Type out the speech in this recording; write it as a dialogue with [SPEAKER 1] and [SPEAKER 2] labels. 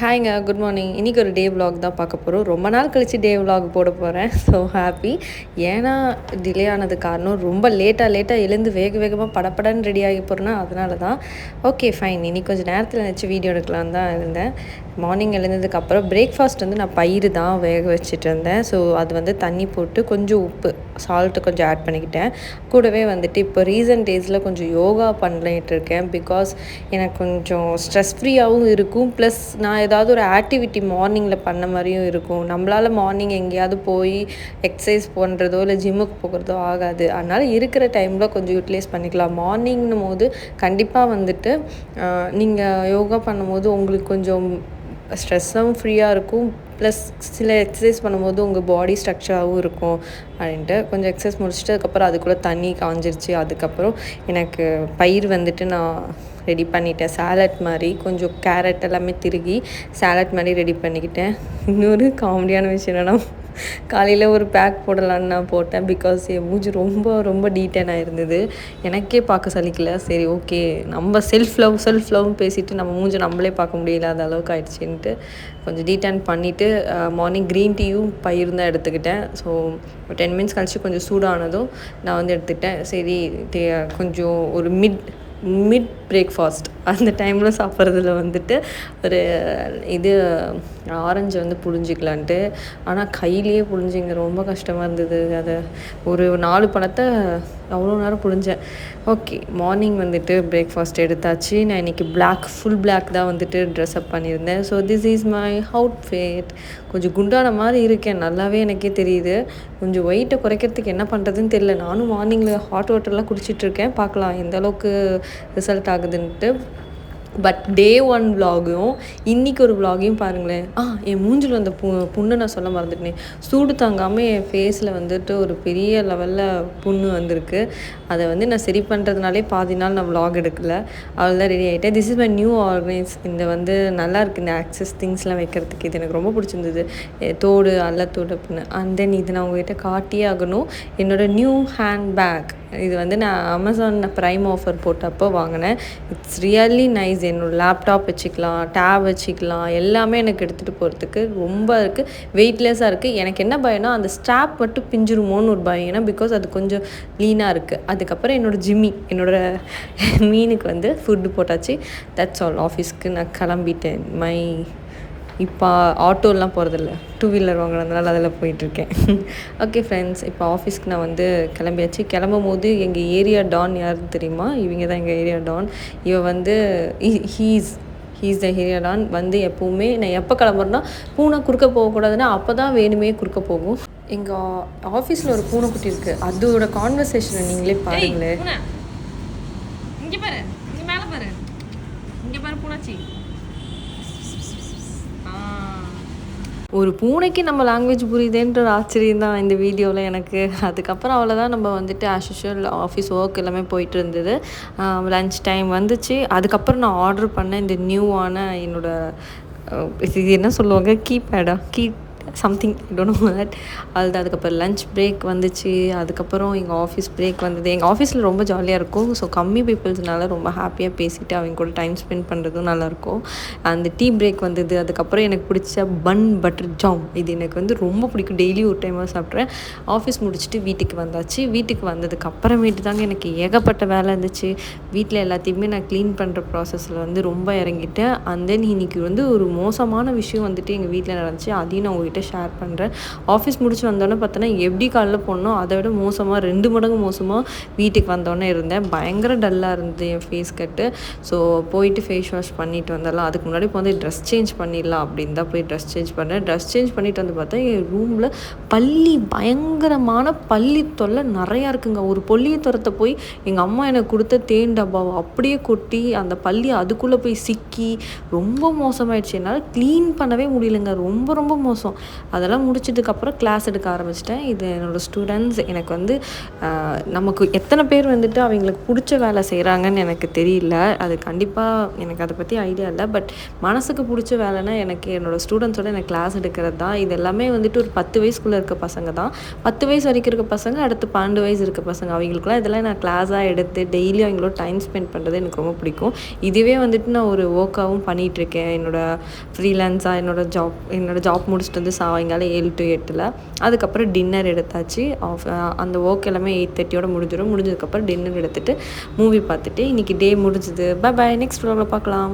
[SPEAKER 1] ஹாய்ங்க, good morning. இன்றைக்கி ஒரு டே vlog தான் பார்க்க போகிறோம். ரொம்ப நாள் கழித்து டே vlog போட போகிறேன். So happy. ஏன்னா டிலே ஆனது காரணம் ரொம்ப லேட்டாக எழுந்து வேக வேகமாக படப்படன்னு ரெடி ஆகி போகிறேன்னா அதனால தான். Okay fine. இன்றைக்கி கொஞ்சம் நேரத்தில் நினச்சி வீடியோ எடுக்கலான்னு தான் இருந்தேன். மார்னிங் எழுந்ததுக்கப்புறம் பிரேக்ஃபாஸ்ட் வந்து நான் பயிறு தான் வேக வச்சுட்டு இருந்தேன். ஸோ அது வந்து தண்ணி போட்டு கொஞ்சம் உப்பு சால்ட்டு கொஞ்சம் ஆட் பண்ணிக்கிட்டேன். கூடவே வந்துட்டு இப்போ ரீசன்ட் டேஸில் கொஞ்சம் யோகா பண்ணிட்டு இருக்கேன். பிகாஸ் எனக்கு கொஞ்சம் ஸ்ட்ரெஸ் ஃப்ரீயாகவும் இருக்கும். ப்ளஸ் நான் ஏதாவது ஒரு ஆக்டிவிட்டி மார்னிங்கில் பண்ண மாதிரியும் இருக்கும். நம்மளால் மார்னிங் எங்கேயாவது போய் எக்ஸசைஸ் பண்ணுறதோ இல்லை ஜிம்முக்கு போகிறதோ ஆகாது. அதனால் இருக்கிற டைமில் கொஞ்சம் யூட்டிலைஸ் பண்ணிக்கலாம். மார்னிங்னும் போது கண்டிப்பாக வந்துட்டு நீங்கள் யோகா பண்ணும்போது உங்களுக்கு கொஞ்சம் ஸ்ட்ரெஸ்ஸாகவும் ஃப்ரீயாக இருக்கும். ப்ளஸ் சில எக்ஸசைஸ் பண்ணும்போது உங்கள் பாடி ஸ்ட்ரக்சராகவும் இருக்கும் அப்படின்ட்டு கொஞ்சம் எக்ஸசைஸ் முடிச்சுட்டு அதுக்கப்புறம் அதுக்குள்ளே தண்ணி காஞ்சிருச்சு. அதுக்கப்புறம் எனக்கு பயிர் வந்துட்டு நான் ரெடி பண்ணிட்டேன். சாலட் மாதிரி கொஞ்சம் கேரட் எல்லாமே திருகி சாலட் மாதிரி ரெடி பண்ணிக்கிட்டேன். இன்னொரு காமெடியான விஷயம் என்னென்னா காலையில் ஒரு பேக் போடலான்னு நான் போட்டேன். பிகாஸ் என் மூஞ்சி ரொம்ப ரொம்ப டீட்டனாக இருந்தது. எனக்கே பார்க்க சலிக்கல. சரி ஓகே, நம்ம செல்ஃப் லவ்னு பேசிவிட்டு நம்ம மூஞ்சி நம்மளே பார்க்க முடியல அளவுக்கு ஆயிடுச்சுன்ட்டு கொஞ்சம் டீட்டன் பண்ணிவிட்டு மார்னிங் க்ரீன் டீயும் பயிர் தான் எடுத்துக்கிட்டேன். ஸோ 10 மினிட்ஸ் கழிச்சு கொஞ்சம் சூடானதும் நான் வந்து எடுத்துக்கிட்டேன். சரி கொஞ்சம் ஒரு மிட் பிரேக்ஃபாஸ்ட் அந்த டைமில் சாப்பிட்றதுல வந்துட்டு ஒரு இது ஆரஞ்சு வந்து புழிஞ்சிக்கலான்ட்டு. ஆனால் கையிலேயே புழிஞ்சிங்க ரொம்ப கஷ்டமாக இருந்தது. அதை ஒரு 4 பழத்தை அவ்வளோ நேரம் புழிஞ்சேன். ஓகே, மார்னிங் வந்துட்டு பிரேக்ஃபாஸ்ட் எடுத்தாச்சு. நான் இன்றைக்கி ஃபுல் பிளாக் தான் வந்துட்டு ட்ரெஸ்அப் பண்ணியிருந்தேன். So this is my outfit. கொஞ்சம் குண்டான மாதிரி இருக்கேன், நல்லாவே எனக்கே தெரியுது. கொஞ்சம் வெயிட்டை குறைக்கிறதுக்கு என்ன பண்ணுறதுன்னு தெரியல. நானும் மார்னிங்கில் ஹாட் வாட்டர்லாம் குடிச்சிட்ருக்கேன். பார்க்கலாம் எந்த அளவுக்கு ரிசல்ட் ஆகுதுன்ட்டு. பட் டே 1 vlogகும் இன்றைக்கி ஒரு vlogகையும் பாருங்களேன். என் மூஞ்சில் வந்த புண்ணை நான் சொல்ல மறந்துட்டேன். சூடு தாங்காமல் என் ஃபேஸில் வந்துட்டு ஒரு பெரிய லெவலில் புண்ணு வந்திருக்கு. அதை வந்து நான் சரி பண்ணுறதுனாலே பாதி நாள் நான் vlog எடுக்கல. அவ்வளோதான் ரெடி ஆகிட்டேன். This is my new organise. இந்த வந்து நல்லாயிருக்கு. இந்த ஆக்சஸ் திங்ஸ்லாம் வைக்கிறதுக்கு இது எனக்கு ரொம்ப பிடிச்சிருந்தது. தோடு அல்லத்தோடு அப்படின்னு. அண்ட் தென் இது நான் உங்கள்கிட்ட காட்டியே ஆகணும். என்னோடய நியூ ஹேண்ட் பேக். இது வந்து நான் அமேசான் ப்ரைம் ஆஃபர் போட்டப்போ வாங்கினேன். It's really nice. என்னோடய லேப்டாப் வச்சுக்கலாம், டேப் வச்சுக்கலாம், எல்லாமே எனக்கு எடுத்துகிட்டு போகிறதுக்கு ரொம்ப இருக்குது. வெயிட்லெஸ்ஸாக இருக்குது. எனக்கு என்ன பயம்னா அந்த ஸ்ட்ராப் மட்டும் பிஞ்சிருமோன்னு ஒரு பயம். ஏன்னா பிகாஸ் அது கொஞ்சம் லீனாக இருக்குது. அதுக்கப்புறம் என்னோடய மீனுக்கு வந்து ஃபுட்டு போட்டாச்சு. That's all. ஆஃபீஸ்க்கு நான் கிளம்பிட்டேன். இப்போ ஆட்டோலாம் போகிறதில்ல, 2 வீலர் வாங்கினதுனால அதில் போயிட்டுருக்கேன். ஓகே ஃப்ரெண்ட்ஸ், இப்போ ஆஃபீஸ்க்கு நான் வந்து கிளம்பியாச்சு. கிளம்பும் போது எங்கள் ஏரியா டான் யாருன்னு தெரியுமா? இவங்க தான் எங்கள் ஏரியா டான். இவன் வந்து ஹீஸ் த ஏரியா டான். வந்து எப்போவுமே நான் எப்போ கிளம்புறேன்னா பூனை குறுக்க போகக்கூடாதுன்னா அப்போ தான் வேணுமே குறுக்க போகும். எங்கள் ஆஃபீஸில் ஒரு பூனைக்குட்டி இருக்குது. அதோட கான்வர்சேஷனை நீங்களே பாருங்களேன். இங்கே பாரு, இங்கே மேலே பாரு, இங்கே பாரு பூனாச்சி. ஒரு பூனைக்கு நம்ம லாங்குவேஜ் புரியுதுன்ற ஒரு ஆச்சரியம் தான் இந்த வீடியோவில் எனக்கு. அதுக்கப்புறம் அவ்வளோதான். நம்ம வந்துட்டு ஆஸ் யூஷுவல் ஆஃபீஸ் ஒர்க் எல்லாமே போயிட்டு இருந்தது. லன்ச் டைம் வந்துச்சு. அதுக்கப்புறம் நான் ஆர்டர் பண்ண இந்த நியூவான இது என்ன சொல்லுவாங்க, கீபேடா சம்திங் டோன்ட் நோ தட். அதுக்கப்புறம் லன்ச் பிரேக் வந்துச்சு. அதுக்கப்புறம் எங்கள் ஆஃபீஸ் பிரேக் வந்தது. எங்கள் ஆஃபீஸில் ரொம்ப ஜாலியாக இருக்கும். ஸோ கம்மி பீப்புள்ஸ்னால ரொம்ப ஹாப்பியாக பேசிவிட்டு அவங்க கூட டைம் ஸ்பெண்ட் பண்ணுறதும் நல்லாயிருக்கும். அந்த டீ பிரேக் வந்தது. அதுக்கப்புறம் எனக்கு பிடிச்ச பன் பட்டர் ஜாம், இது எனக்கு வந்து ரொம்ப பிடிக்கும். டெய்லி ஒரு டைமாக சாப்பிட்றேன். ஆஃபீஸ் முடிச்சுட்டு வீட்டுக்கு வந்தாச்சு. வீட்டுக்கு வந்ததுக்கு அப்புறமேட்டு தாங்க எனக்கு ஏகப்பட்ட வேலை இருந்துச்சு. வீட்டில் எல்லாத்தையுமே நான் க்ளீன் பண்ணுற ப்ராசஸில் வந்து ரொம்ப இறங்கிட்டேன். அண்ட் தென் இன்றைக்கி வந்து ஒரு மோசமான விஷயம் வந்துட்டு எங்கள் வீட்டில் நடந்துச்சு. அதையும் நான் உங்கள்கிட்ட ஷேர் பண்ணுறேன். ஆஃபீஸ் முடிச்சு வந்தோடனே பார்த்தோன்னா எப்படி காலைல போனோம் அதை விட மோசமாக 2 மடங்கு மோசமாக வீட்டுக்கு வந்தோடனே இருந்தேன். பயங்கர டல்லாக இருந்தது என் ஃபேஸ் கட்டு. ஸோ போயிட்டு ஃபேஸ் வாஷ் பண்ணிட்டு வந்துடலாம். அதுக்கு முன்னாடி இப்போ வந்து ட்ரெஸ் சேஞ்ச் பண்ணிடலாம் அப்படின்னு தான் போய் ட்ரெஸ் சேஞ்ச் பண்ணேன். ட்ரெஸ் சேஞ்ச் பண்ணிட்டு வந்து பார்த்தா என் ரூமில் பயங்கரமான பல்லி தொல்லை நிறையா இருக்குங்க. ஒரு பொல்லியை துரத்த போய் எங்கள் அம்மா எனக்கு கொடுத்த தேன் டப்பாவை அப்படியே கொட்டி அந்த பல்லி அதுக்குள்ளே போய் சிக்கி ரொம்ப மோசமாயிடுச்சு. என்னால் க்ளீன் பண்ணவே முடியலைங்க. ரொம்ப ரொம்ப மோசம். அதெல்லாம் முடிச்சதுக்கப்புறம் கிளாஸ் எடுக்க ஆரம்பிச்சிட்டேன். இது என்னோடய ஸ்டூடெண்ட்ஸ் எனக்கு வந்து நமக்கு எத்தனை பேர் வந்துட்டு அவங்களுக்கு பிடிச்ச வேலை செய்கிறாங்கன்னு எனக்கு தெரியல. அது கண்டிப்பாக எனக்கு அதை பற்றி ஐடியா இல்லை. பட் மனசுக்கு பிடிச்ச வேலைன்னா எனக்கு என்னோடய ஸ்டூடெண்ட்ஸோட எனக்கு கிளாஸ் எடுக்கிறது தான். இது எல்லாமே வந்துட்டு ஒரு 10 வயசுக்குள்ளே இருக்க பசங்க தான். 10 வயசு வரைக்கும் இருக்க பசங்க, அடுத்து 12 வயசு இருக்க பசங்க, அவங்களுக்குலாம் இதெல்லாம் நான் கிளாஸாக எடுத்து டெய்லி அவங்களோட டைம் ஸ்பெண்ட் பண்ணுறது எனக்கு ரொம்ப பிடிக்கும். இதுவே வந்துட்டு நான் ஒரு ஒர்க்காகவும் பண்ணிகிட்ருக்கேன். ஃப்ரீலான்ஸாக என்னோடய ஜாப் முடிச்சுட்டு வந்து சாயங்காலம் 7 to 8. அதுக்கப்புறம் டின்னர் எடுத்தாச்சு. அந்த ஒர்க் எல்லாமே 8:30 முடிஞ்சிடும். முடிஞ்சதுக்கப்புறம் டின்னர் எடுத்துகிட்டு மூவி பார்த்துட்டு இன்றைக்கி டே முடிஞ்சுது. Bye bye. நெக்ஸ்ட் vlogல பார்க்கலாம்.